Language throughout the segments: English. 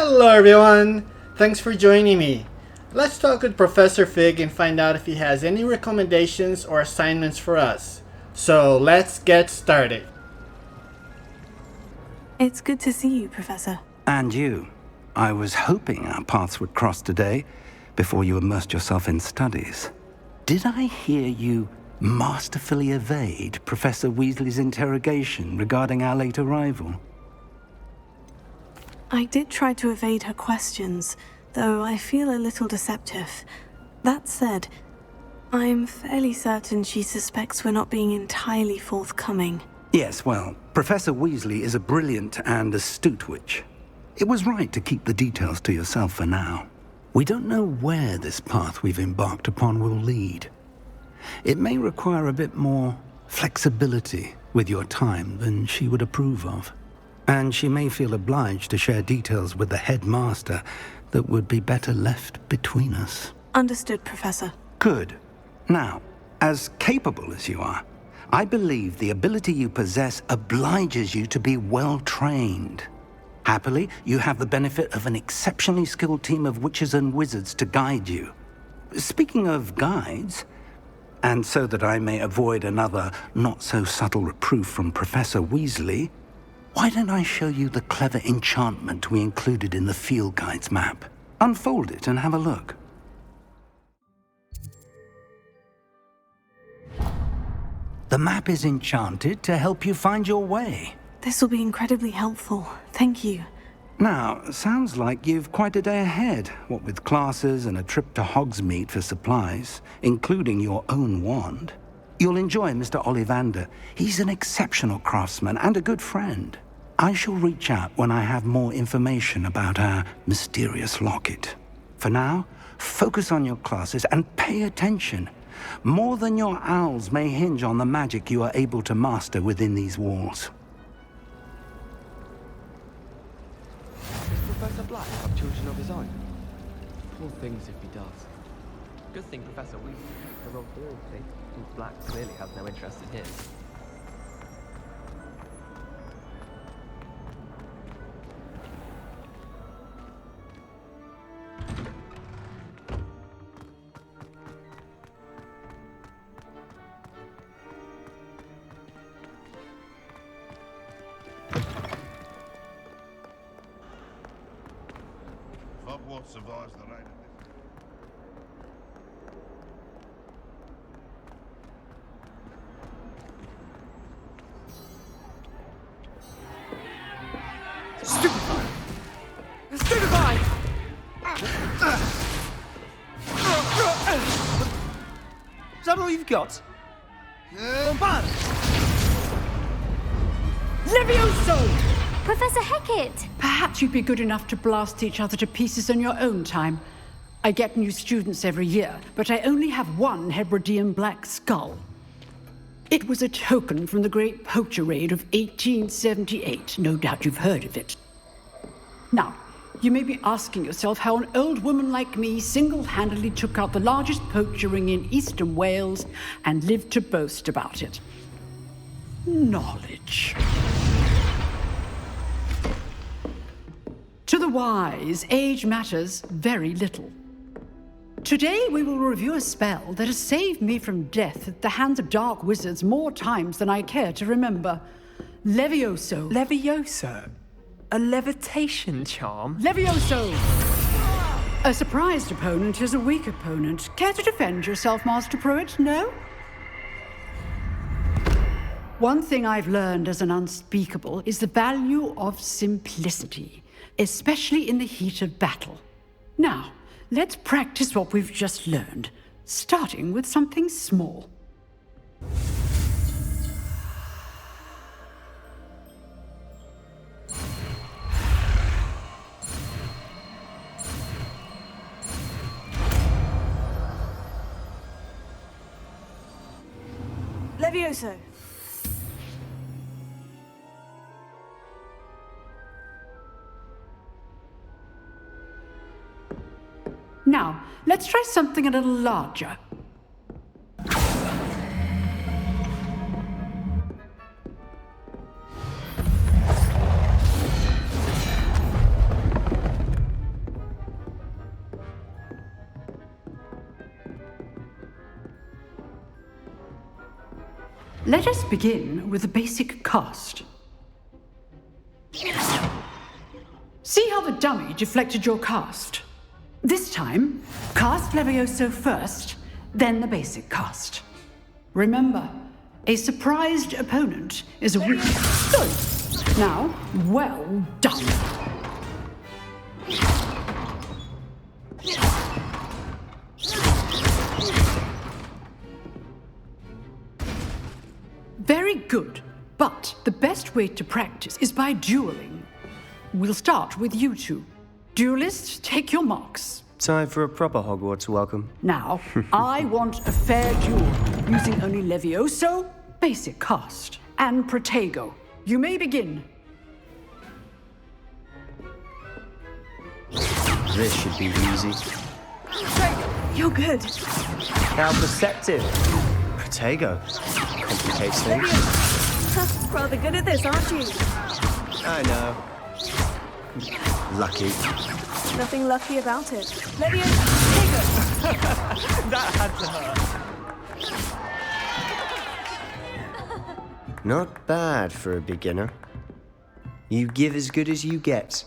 Hello everyone! Thanks for joining me. Let's talk with Professor Fig and find out if he has any recommendations or assignments for us. So let's get started. It's good to see you, Professor. And you. I was hoping our paths would cross today before you immersed yourself in studies. Did I hear you masterfully evade Professor Weasley's interrogation regarding our late arrival? I did try to evade her questions, though I feel a little deceptive. That said, I'm fairly certain she suspects we're not being entirely forthcoming. Yes, well, Professor Weasley is a brilliant and astute witch. It was right to keep the details to yourself for now. We don't know where this path we've embarked upon will lead. It may require a bit more flexibility with your time than she would approve of. And she may feel obliged to share details with the headmaster that would be better left between us. Understood, Professor. Good. Now, as capable as you are, I believe the ability you possess obliges you to be well-trained. Happily, you have the benefit of an exceptionally skilled team of witches and wizards to guide you. Speaking of guides, and so that I may avoid another not-so-subtle reproof from Professor Weasley, why don't I show you the clever enchantment we included in the field guide's map? Unfold it and have a look. The map is enchanted to help you find your way. This will be incredibly helpful. Thank you. Now, sounds like you've quite a day ahead, what with classes and a trip to Hogsmeade for supplies, including your own wand. You'll enjoy Mr. Ollivander. He's an exceptional craftsman and a good friend. I shall reach out when I have more information about our mysterious locket. For now, focus on your classes and pay attention. More than your owls may hinge on the magic you are able to master within these walls. Does Professor Black have children of his own? Poor things if he does. Good thing Professor Weasley, the Rob Deal thing, since Black clearly has no interest in his. Hogwarts survives the rain of Stupefy! Stupefy! Is that all you've got? Bombard! Levioso! Professor Hecat! Perhaps you'd be good enough to blast each other to pieces in your own time. I get new students every year, but I only have one Hebridean black skull. It was a token from the Great Poacher Raid of 1878. No doubt you've heard of it. Now, you may be asking yourself how an old woman like me single-handedly took out the largest poacher ring in eastern Wales and lived to boast about it. Knowledge. To the wise, age matters very little. Today we will review a spell that has saved me from death at the hands of dark wizards more times than I care to remember. Levioso. Levioso? A levitation charm? Levioso! A surprised opponent is a weak opponent. Care to defend yourself, Master Pruitt? No? One thing I've learned as an unspeakable is the value of simplicity, especially in the heat of battle. Now, let's practice what we've just learned, starting with something small. Levioso! Now, let's try something a little larger. let us begin with the basic cast. See how the dummy deflected your cast? This time, cast Levioso first, then the basic cast. Remember, a surprised opponent is a weak. Good. Now, well done. Very good, but the best way to practice is by dueling. We'll start with you two. Duelists, take your marks. Time for a proper Hogwarts welcome. Now, I want a fair duel, using only Levioso, basic cast, and Protego. You may begin. This should be easy. You're good. How perceptive. Protego. Complicates things. Rather good at this, aren't you? I know. Lucky. Nothing lucky about it. Levioso, That had to hurt. Not bad for a beginner. You give as good as you get.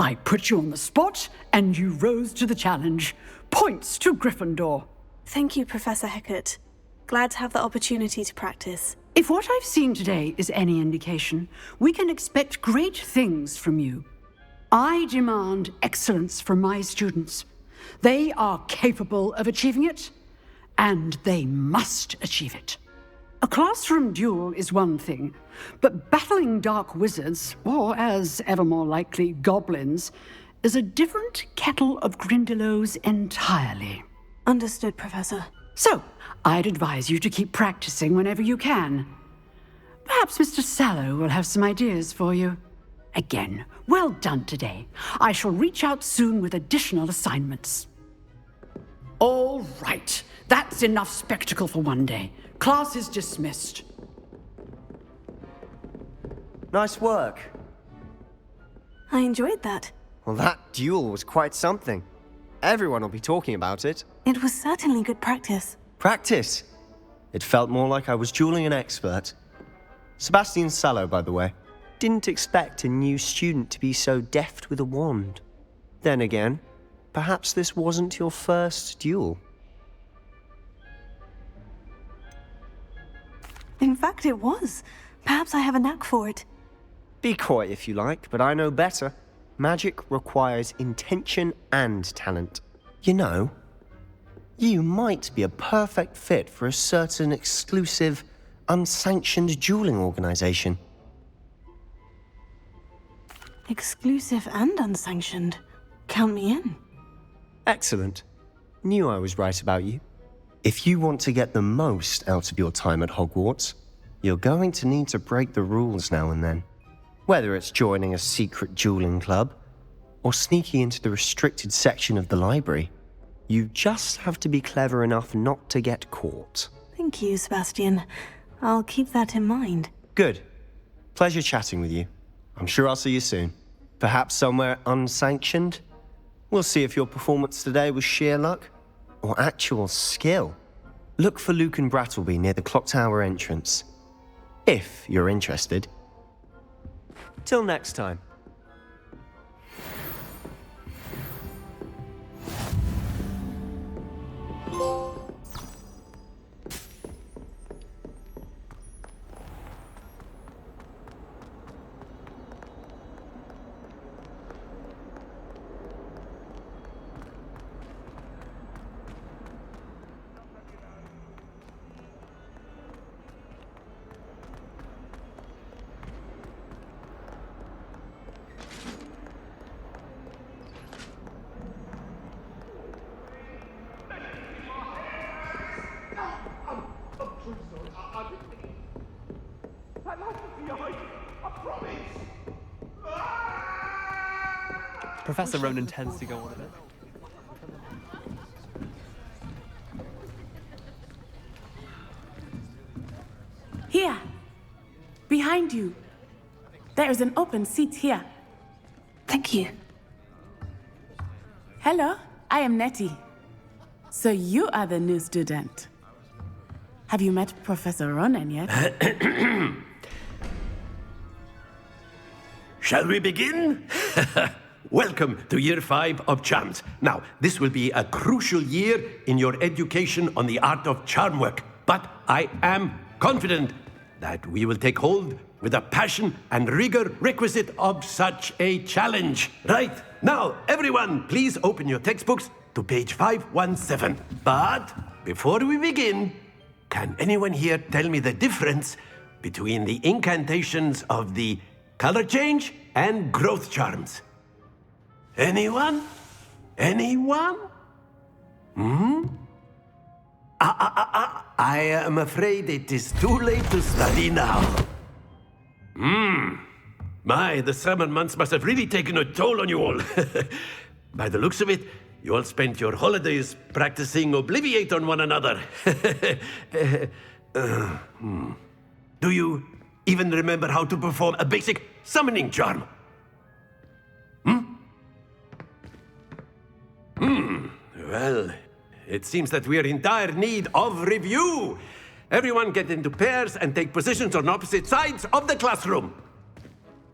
I put you on the spot, and you rose to the challenge. Points to Gryffindor. Thank you, Professor Hecat. Glad to have the opportunity to practice. If what I've seen today is any indication, we can expect great things from you. I demand excellence from my students. They are capable of achieving it, and they must achieve it. A classroom duel is one thing, but battling dark wizards, or as ever more likely, goblins, is a different kettle of Grindylows entirely. Understood, Professor. So, I'd advise you to keep practicing whenever you can. Perhaps Mr. Sallow will have some ideas for you. Again, well done today. I shall reach out soon with additional assignments. All right, that's enough spectacle for one day. Class is dismissed. Nice work. I enjoyed that. Well, that duel was quite something. Everyone will be talking about it. It was certainly good practice. Practice. It felt more like I was dueling an expert. Sebastian Sallow, by the way. Didn't expect a new student to be so deft with a wand. Then again, perhaps this wasn't your first duel. In fact, it was. Perhaps I have a knack for it. Be coy if you like, but I know better. Magic requires intention and talent. You know, you might be a perfect fit for a certain exclusive, unsanctioned dueling organization. Exclusive and unsanctioned. Count me in. Excellent. Knew I was right about you. If you want to get the most out of your time at Hogwarts, you're going to need to break the rules now and then. Whether it's joining a secret dueling club, or sneaking into the restricted section of the library, you just have to be clever enough not to get caught. Thank you, Sebastian. I'll keep that in mind. Good. Pleasure chatting with you. I'm sure I'll see you soon. Perhaps somewhere unsanctioned? We'll see if your performance today was sheer luck or actual skill. Look for Luke and Brattleby near the clock tower entrance. If you're interested. Till next time. Professor Ronen tends to go on a bit. Here. Behind you. There is an open seat here. Thank you. Hello. I am Nettie. So you are the new student. Have you met Professor Ronen yet? Shall we begin? Welcome to Year 5 of Charms. Now, this will be a crucial year in your education on the art of charm work. But I am confident that we will take hold with the passion and rigor requisite of such a challenge. Right, now, everyone, please open your textbooks to page 517. But before we begin, can anyone here tell me the difference between the incantations of the color change and growth charms? Anyone? Anyone? I am afraid it is too late to study now. My, the summer months must have really taken a toll on you all. By the looks of it, you all spent your holidays practicing Obliviate on one another. Do you even remember how to perform a basic summoning charm? Well, it seems that we are in dire need of review. Everyone get into pairs and take positions on opposite sides of the classroom.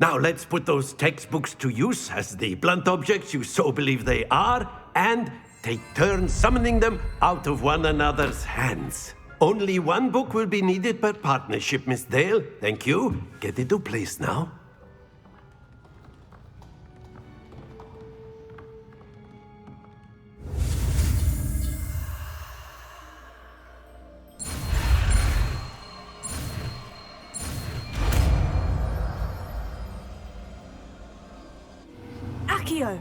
Now let's put those textbooks to use as the blunt objects you so believe they are, and take turns summoning them out of one another's hands. Only one book will be needed per partnership, Miss Dale. Thank you. Get into place now. Accio!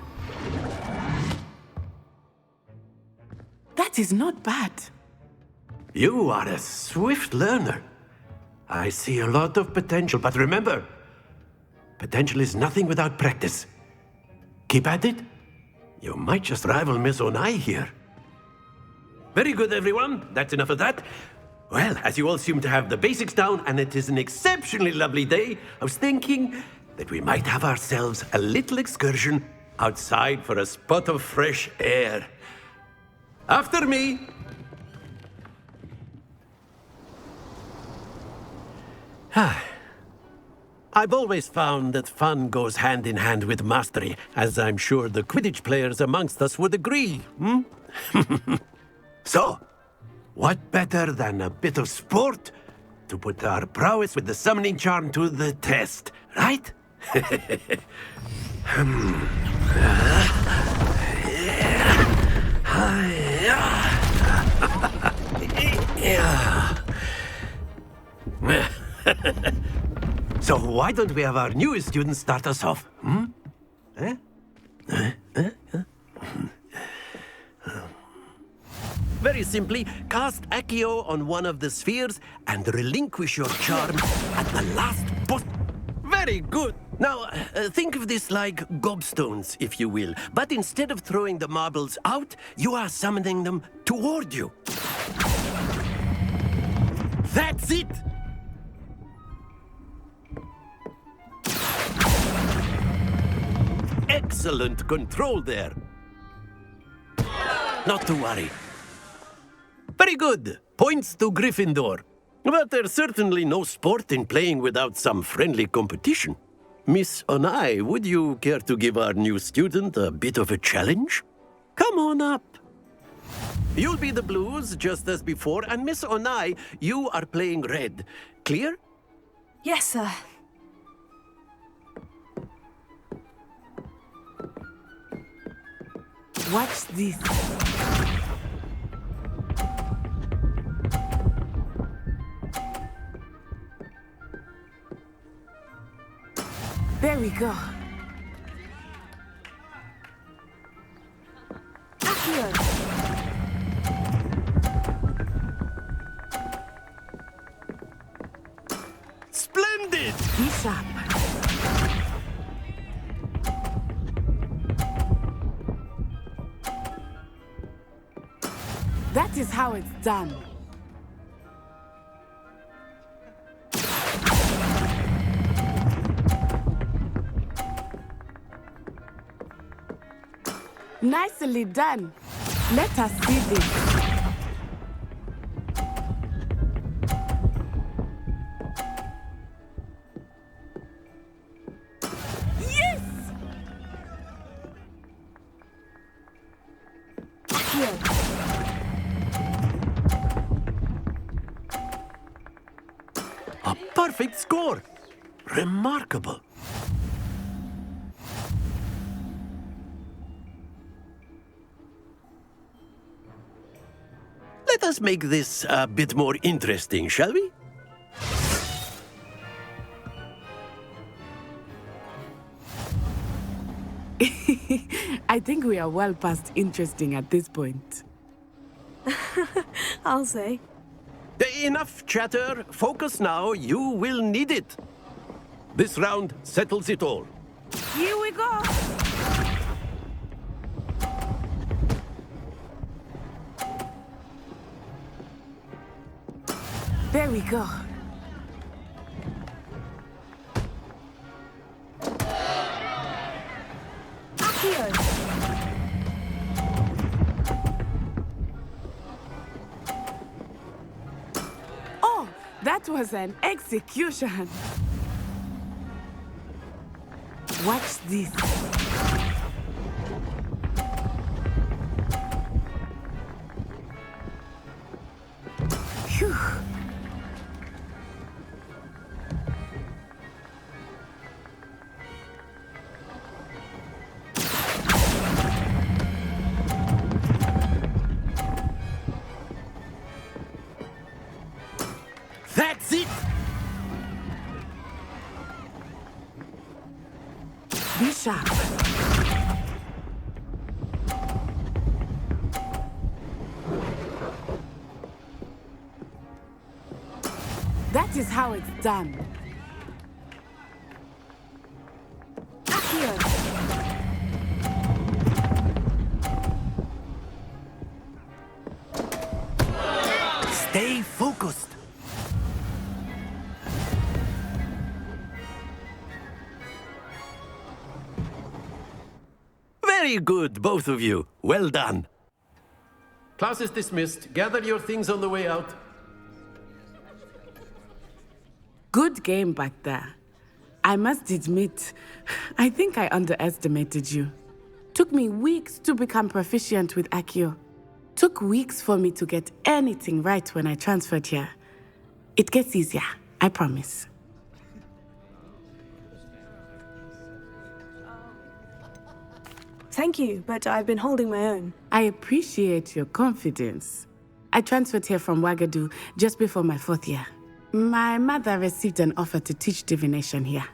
That is not bad. You are a swift learner. I see a lot of potential, but remember, potential is nothing without practice. Keep at it. You might just rival Miss Onai here. Very good, everyone. That's enough of that. Well, as you all seem to have the basics down, and it is an exceptionally lovely day, I was thinking that we might have ourselves a little excursion outside for a spot of fresh air. After me. I've always found that fun goes hand in hand with mastery, as I'm sure the Quidditch players amongst us would agree. So, what better than a bit of sport to put our prowess with the summoning charm to the test, right? So why don't we have our newest student start us off? Very simply, cast Accio on one of the spheres and relinquish your charm at the last button. Very good. Now, think of this like gobstones, if you will. But instead of throwing the marbles out, you are summoning them toward you. That's it! Excellent control there. Not to worry. Very good. Points to Gryffindor. But there's certainly no sport in playing without some friendly competition. Miss Onai, would you care to give our new student a bit of a challenge? Come on up. You'll be the blues, just as before, and Miss Onai, you are playing red. Clear? Yes, sir. Watch this. There we go. Accio! Splendid! Be sharp. That is how it's done. Nicely done. Let us see this. Yes! Here. A perfect score! Remarkable. Let us make this a bit more interesting, shall we? I think we are well past interesting at this point. I'll say. Enough chatter. Focus now. You will need it. This round settles it all. Here we go! There we go. Here. Oh, that was an execution. Watch this. Phew. That's it! Be sharp. That is how it's done. Here. Stay focused. Very good, both of you. Well done. Class is dismissed. Gather your things on the way out. Good game back there. I must admit, I think I underestimated you. Took me weeks to become proficient with Accio. Took weeks for me to get anything right when I transferred here. It gets easier, I promise. Thank you, but I've been holding my own. I appreciate your confidence. I transferred here from Wagadu just before my 4th year. My mother received an offer to teach divination here.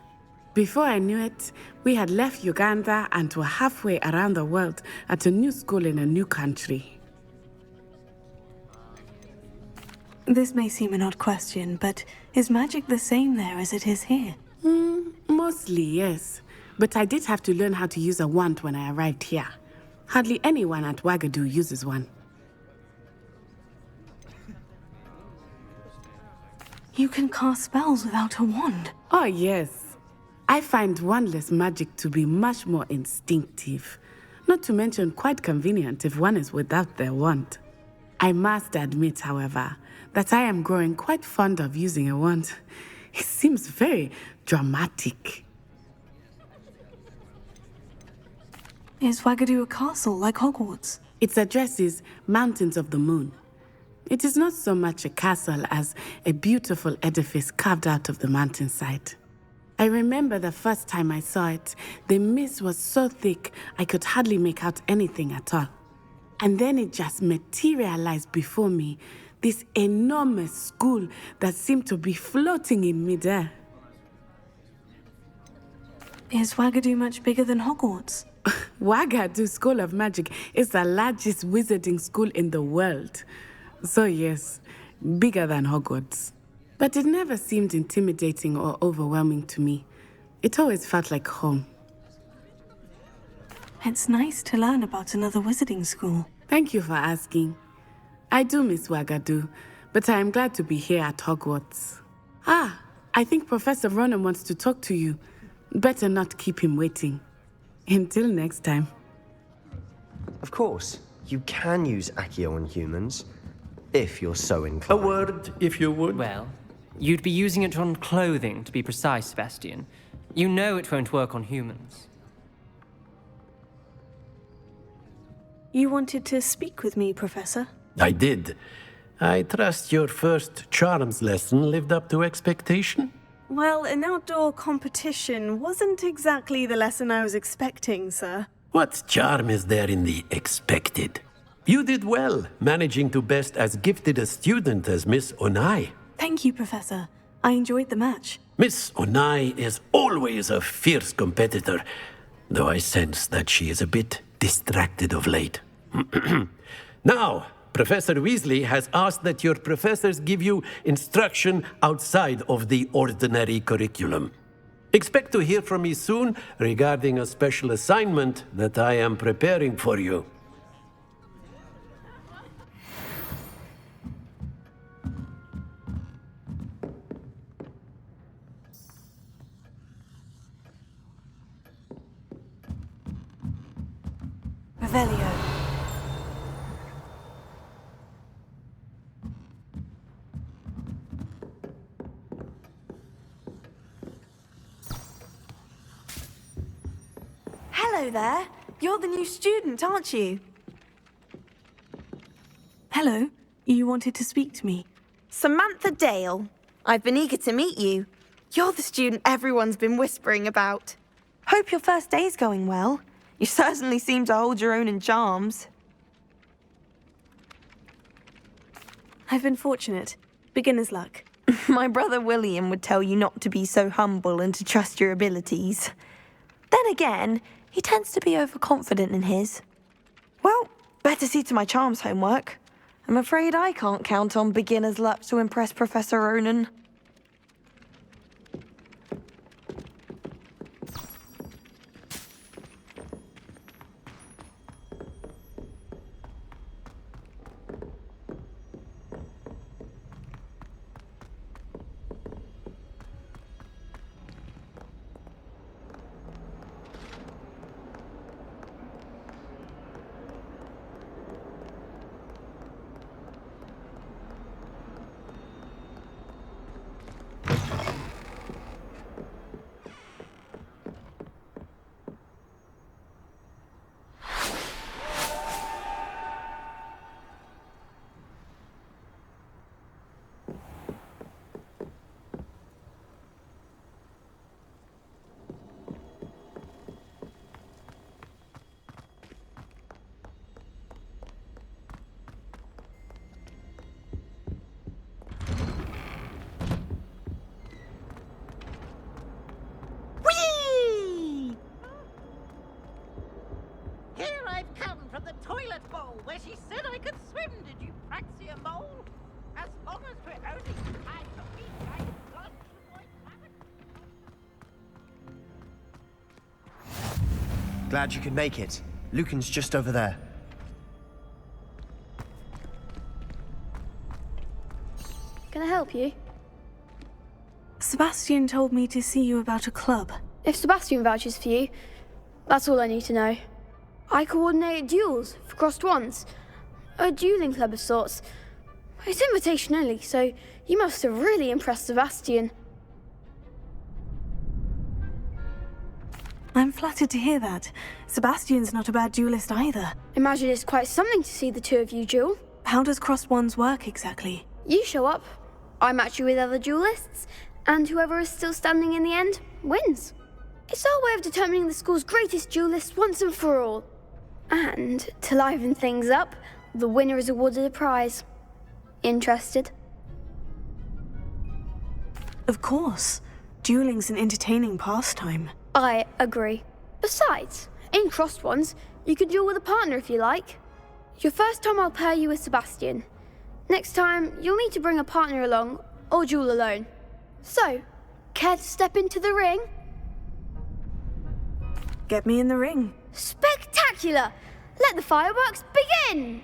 Before I knew it, we had left Uganda and were halfway around the world at a new school in a new country. This may seem an odd question, but is magic the same there as it is here? Mostly, yes. But I did have to learn how to use a wand when I arrived here. Hardly anyone at Wagadu uses one. You can cast spells without a wand. Oh, yes. I find wandless magic to be much more instinctive. Not to mention quite convenient if one is without their wand. I must admit, however, that I am growing quite fond of using a wand. It seems very dramatic. Is Wagadu a castle like Hogwarts? Its address is Mountains of the Moon. It is not so much a castle as a beautiful edifice carved out of the mountainside. I remember the first time I saw it, the mist was so thick I could hardly make out anything at all. And then it just materialized before me, this enormous school that seemed to be floating in midair. Is Wagadu much bigger than Hogwarts? Wagadu School of Magic is the largest wizarding school in the world. So yes, bigger than Hogwarts. But it never seemed intimidating or overwhelming to me. It always felt like home. It's nice to learn about another wizarding school. Thank you for asking. I do miss Wagadu, but I am glad to be here at Hogwarts. Ah, I think Professor Ronen wants to talk to you. Better not keep him waiting. Until next time. Of course. You can use Accio on humans, if you're so A inclined. word, if you would. Well, you'd be using it on clothing, to be precise, Sebastian. You know it won't work on humans. You wanted to speak with me, Professor? I did. I trust your first charms lesson lived up to expectation? Well, an outdoor competition wasn't exactly the lesson I was expecting, sir. What charm is there in the expected? You did well, managing to best as gifted a student as Miss Onai. Thank you, Professor. I enjoyed the match. Miss Onai is always a fierce competitor, though I sense that she is a bit distracted of late. Now, Professor Weasley has asked that your professors give you instruction outside of the ordinary curriculum. Expect to hear from me soon regarding a special assignment that I am preparing for you. Revelio. Hello there. You're the new student, aren't you? Hello. You wanted to speak to me? Samantha Dale. I've been eager to meet you. You're the student everyone's been whispering about. Hope your first day's going well. You certainly seem to hold your own in charms. I've been fortunate. Beginner's luck. My brother William would tell you not to be so humble and to trust your abilities. Then again, he tends to be overconfident in his. Well, better see to my charms homework. I'm afraid I can't count on beginner's luck to impress Professor Ronen. toilet bowl where she said I could swim, did you Praxia mole? As long as we're only tied to feet, I can plunge with my Glad you could make it. Lucan's just over there. Can I help you? Sebastian told me to see you about a club. If Sebastian vouches for you, that's all I need to know. I coordinate duels for crossed wands. A dueling club of sorts. It's invitation only, so you must have really impressed Sebastian. I'm flattered to hear that. Sebastian's not a bad duelist either. Imagine it's quite something to see the two of you duel. How does crossed wands work exactly? You show up, I match you with other duelists, and whoever is still standing in the end wins. It's our way of determining the school's greatest duelist once and for all. And to liven things up, the winner is awarded a prize. Interested? Of course. Dueling's an entertaining pastime. I agree. Besides, in crossed ones, you can duel with a partner if you like. Your first time I'll pair you with Sebastian. Next time, you'll need to bring a partner along, or duel alone. So, care to step into the ring? Get me in the ring. Spectacular! Let the fireworks begin!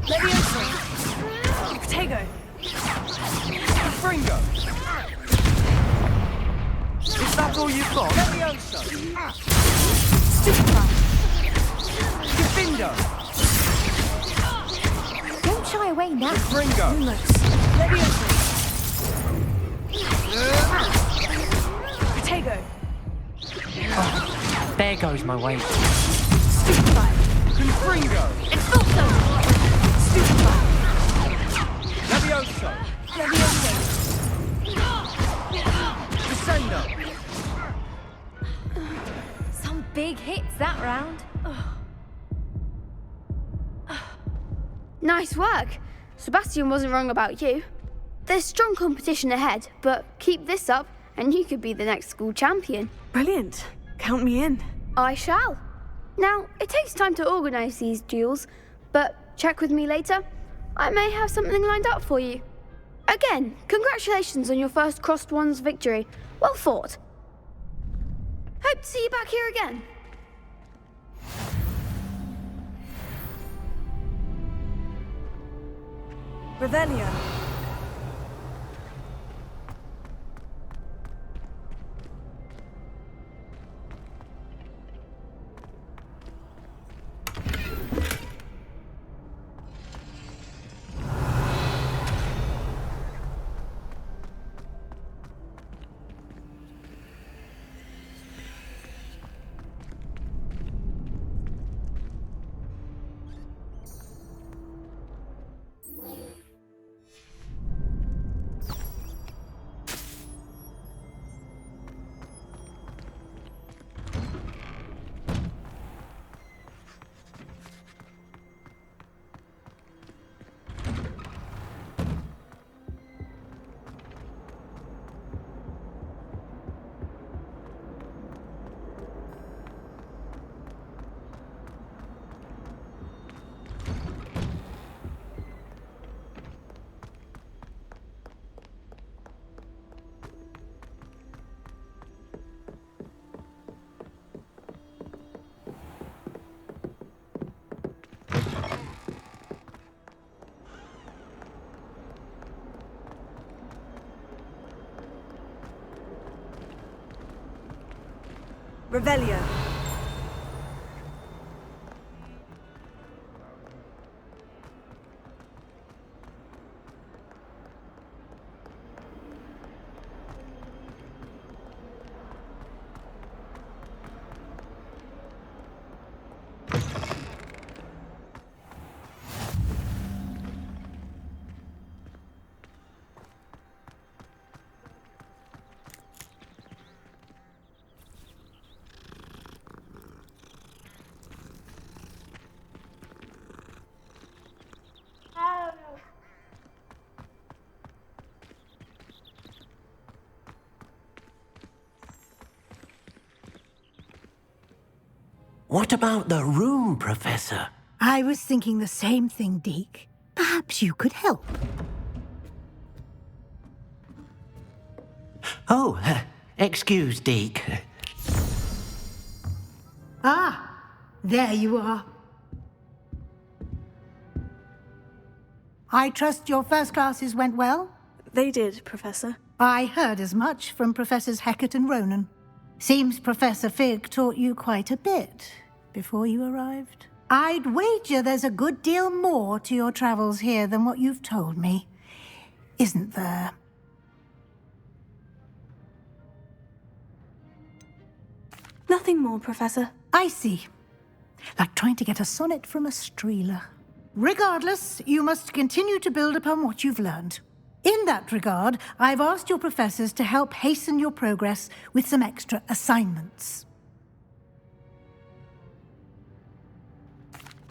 Leviosa! Protego! Fringo! Is that all you've got? Levioso! Stupefy! Defender! Don't shy away now. Fringo! Levioso! Protego. Oh, there goes my weight. Stupefy. Confringo! Expulso. Stupefy. Levioso! Levioso. Descendo! Some big hits that round. Nice work. Sebastian wasn't wrong about you. There's strong competition ahead, but keep this up and you could be the next school champion. Brilliant. Count me in. I shall. Now, it takes time to organise these duels, but check with me later. I may have something lined up for you. Again, congratulations on your first Crossed Wands victory. Well fought. Hope to see you back here again. Revelio. Revelio. What about the room, Professor? I was thinking the same thing, Deke. Perhaps you could help. Oh, excuse, Deke. Ah, there you are. I trust your first classes went well? They did, Professor. I heard as much from Professors Hecat and Ronen. Seems Professor Fig taught you quite a bit before you arrived. I'd wager there's a good deal more to your travels here than what you've told me, isn't there? Nothing more, Professor. I see. Like trying to get a sonnet from a streeler. Regardless, you must continue to build upon what you've learned. In that regard, I've asked your professors to help hasten your progress with some extra assignments.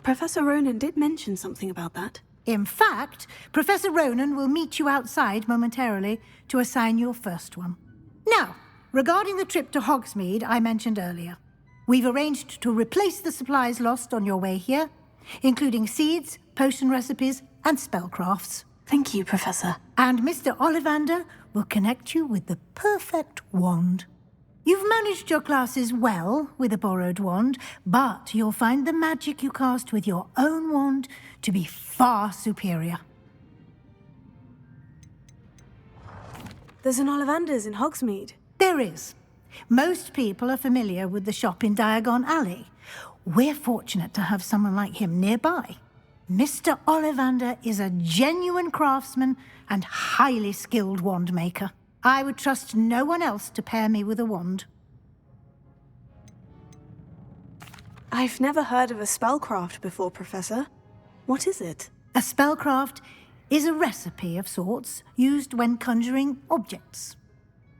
Professor Ronen did mention something about that. In fact, Professor Ronen will meet you outside momentarily to assign your first one. Now, regarding the trip to Hogsmeade I mentioned earlier, we've arranged to replace the supplies lost on your way here, including seeds, potion recipes, and spellcrafts. Thank you, Professor. And Mr. Ollivander will connect you with the perfect wand. You've managed your classes well with a borrowed wand, but you'll find the magic you cast with your own wand to be far superior. There's an Ollivander's in Hogsmeade. There is. Most people are familiar with the shop in Diagon Alley. We're fortunate to have someone like him nearby. Mr. Ollivander is a genuine craftsman and highly skilled wand maker. I would trust no one else to pair me with a wand. I've never heard of a spellcraft before, Professor. What is it? A spellcraft is a recipe of sorts used when conjuring objects.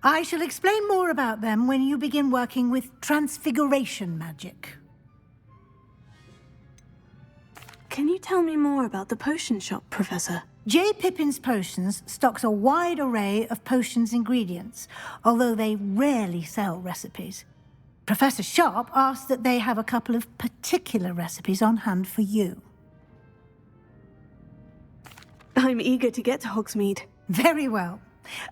I shall explain more about them when you begin working with transfiguration magic. Can you tell me more about the potion shop, Professor? J. Pippin's Potions stocks a wide array of potions ingredients, although they rarely sell recipes. Professor Sharp asked that they have a couple of particular recipes on hand for you. I'm eager to get to Hogsmeade. Very well.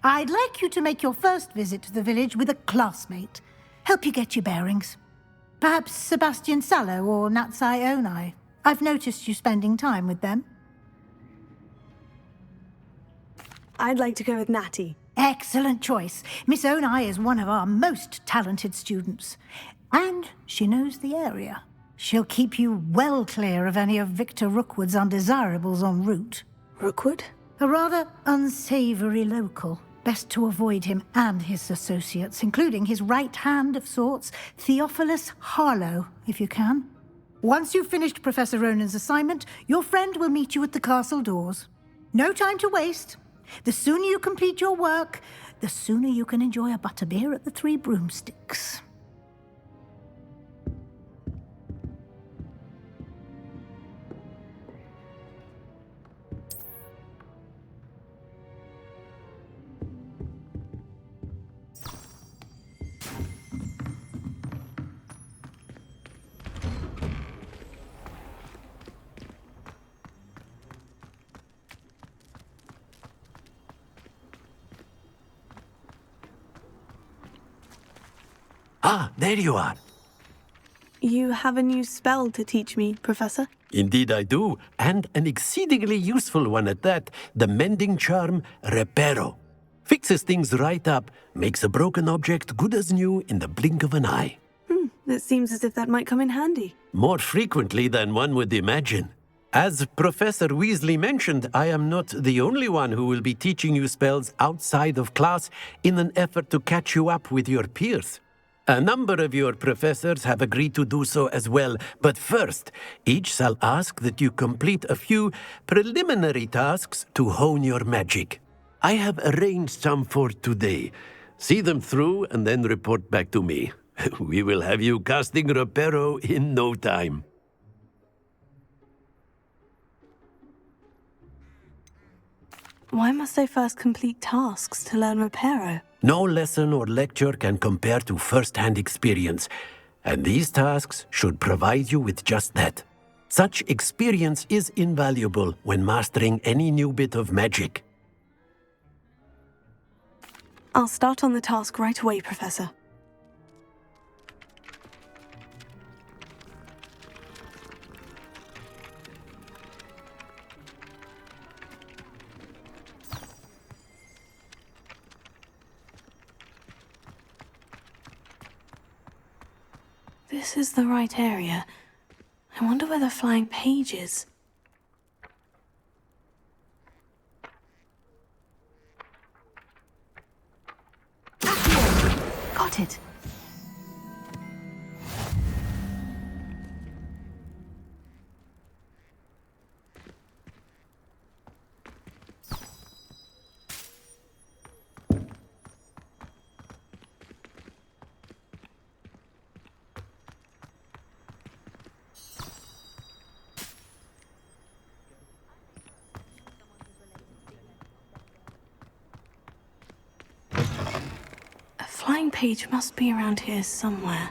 I'd like you to make your first visit to the village with a classmate. Help you get your bearings. Perhaps Sebastian Sallow or Natsai Onai. I've noticed you spending time with them. I'd like to go with Natty. Excellent choice. Miss Onai is one of our most talented students. And she knows the area. She'll keep you well clear of any of Victor Rookwood's undesirables en route. Rookwood? A rather unsavoury local. Best to avoid him and his associates, including his right hand of sorts, Theophilus Harlow, if you can. Once you've finished Professor Ronen's assignment, your friend will meet you at the castle doors. No time to waste. The sooner you complete your work, the sooner you can enjoy a butterbeer at the Three Broomsticks. Ah, there you are. You have a new spell to teach me, Professor? Indeed I do, and an exceedingly useful one at that. The mending charm, Reparo. Fixes things right up, makes a broken object good as new in the blink of an eye. It seems as if that might come in handy. More frequently than one would imagine. As Professor Weasley mentioned, I am not the only one who will be teaching you spells outside of class in an effort to catch you up with your peers. A number of your professors have agreed to do so as well, but first, each shall ask that you complete a few preliminary tasks to hone your magic. I have arranged some for today. See them through and then report back to me. We will have you casting Reparo in no time. Why must I first complete tasks to learn Reparo? No lesson or lecture can compare to first-hand experience, and these tasks should provide you with just that. Such experience is invaluable when mastering any new bit of magic. I'll start on the task right away, Professor. This is the right area. I wonder where the flying page is. Got it. Flying page must be around here somewhere.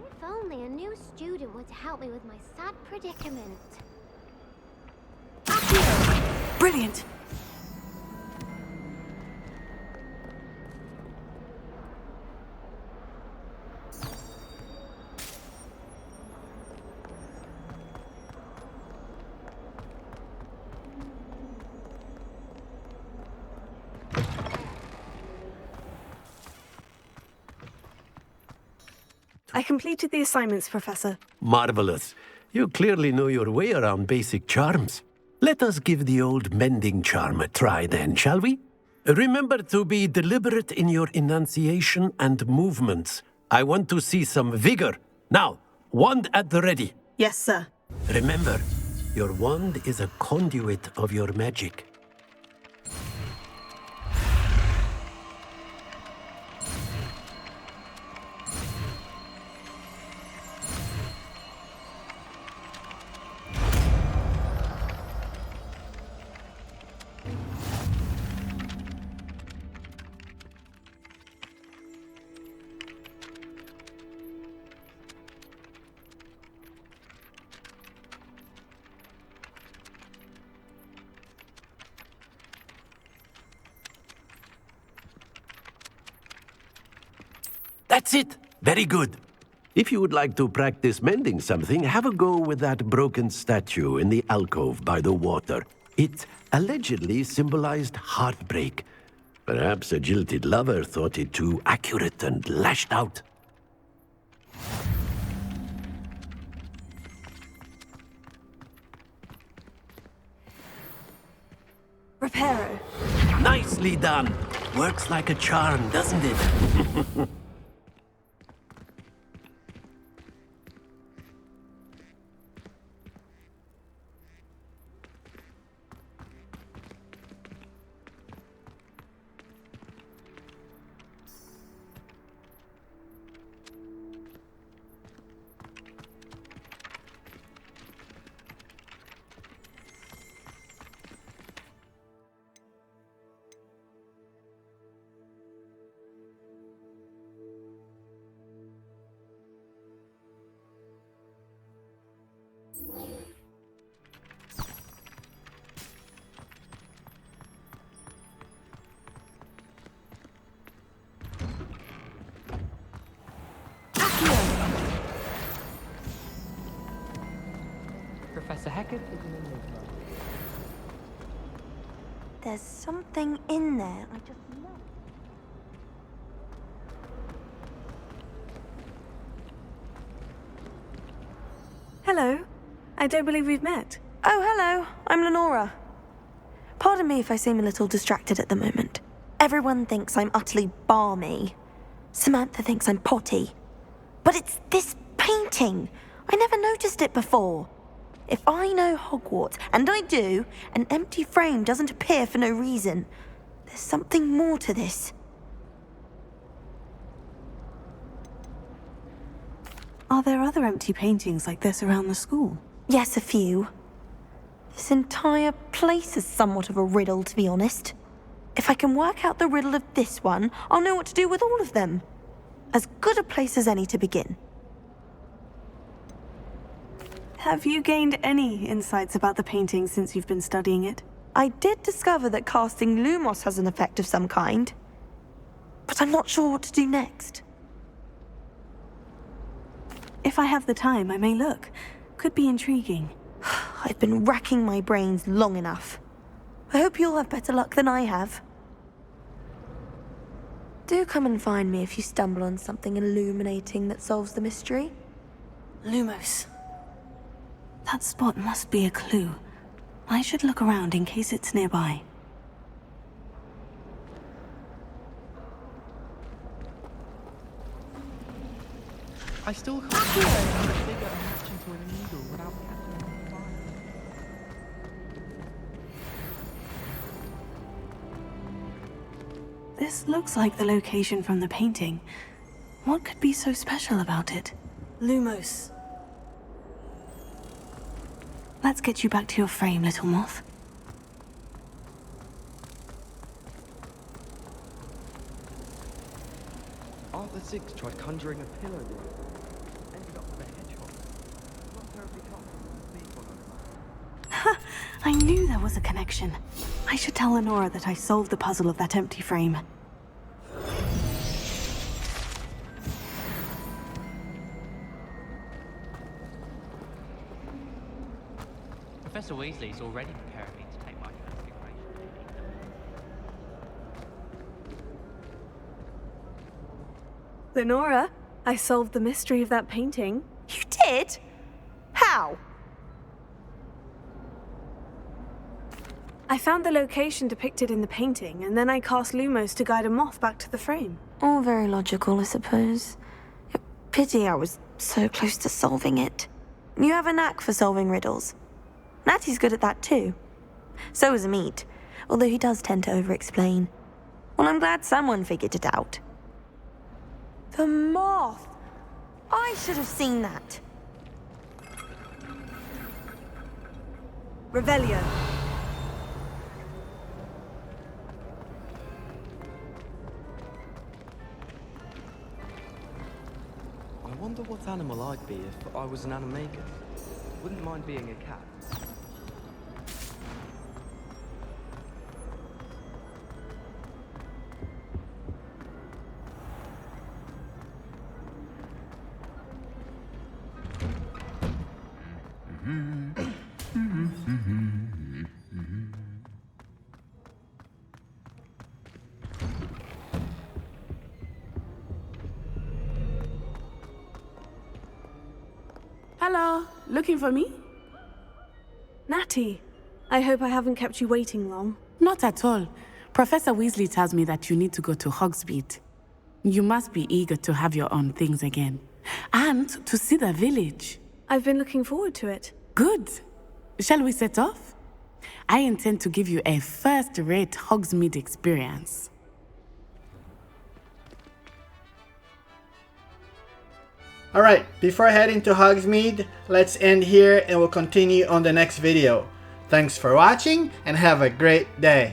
If only a new student would help me with my sad predicament. Brilliant! I completed the assignments, Professor. Marvelous. You clearly know your way around basic charms. Let us give the old mending charm a try then, shall we? Remember to be deliberate in your enunciation and movements. I want to see some vigor. Now, wand at the ready. Yes, sir. Remember, your wand is a conduit of your magic. That's it. Very good. If you would like to practice mending something, have a go with that broken statue in the alcove by the water. It allegedly symbolized heartbreak. Perhaps a jilted lover thought it too accurate and lashed out. Reparo. Nicely done. Works like a charm, doesn't it? Professor Hecat is in the mood. There's something in there. I just know. Hello. I don't believe we've met. Oh, hello. I'm Lenora. Pardon me if I seem a little distracted at the moment. Everyone thinks I'm utterly balmy. Samantha thinks I'm potty. But it's this painting. I never noticed it before. If I know Hogwarts, and I do, an empty frame doesn't appear for no reason. There's something more to this. Are there other empty paintings like this around the school? Yes, a few. This entire place is somewhat of a riddle, to be honest. If I can work out the riddle of this one, I'll know what to do with all of them. As good a place as any to begin. Have you gained any insights about the painting since you've been studying it? I did discover that casting Lumos has an effect of some kind. But I'm not sure what to do next. If I have the time, I may look. Could be intriguing. I've been racking my brains long enough. I hope you'll have better luck than I have. Do come and find me if you stumble on something illuminating that solves the mystery. Lumos. That spot must be a clue. I should look around in case it's nearby. I still can't figure out a match into a needle without catching on fire. This looks like the location from the painting. What could be so special about it? Lumos. Let's get you back to your frame, little moth. Arthur VI tried conjuring a pillow room. Ended up with a hedgehog. Not terribly comfortable to sleep on. Ha! I knew there was a connection. I should tell Lenora that I solved the puzzle of that empty frame. Professor Weasley's already preparing me to take my transfiguration. Lenora, I solved the mystery of that painting. You did? How? I found the location depicted in the painting, and then I cast Lumos to guide a moth back to the frame. All very logical, I suppose. Pity I was so close to solving it. You have a knack for solving riddles. Natty's good at that too. So is Amit, although he does tend to over-explain. Well, I'm glad someone figured it out. The moth! I should have seen that. Revelio. I wonder what animal I'd be if I was an animagus. Wouldn't mind being a cat. Hello, looking for me? Natty, I hope I haven't kept you waiting long. Not at all. Professor Weasley tells me that you need to go to Hogsmeade. You must be eager to have your own things again. And to see the village. I've been looking forward to it. Good. Shall we set off? I intend to give you a first-rate Hogsmeade experience. Alright, before heading to Hogsmeade, let's end here and we'll continue on the next video. Thanks for watching and have a great day.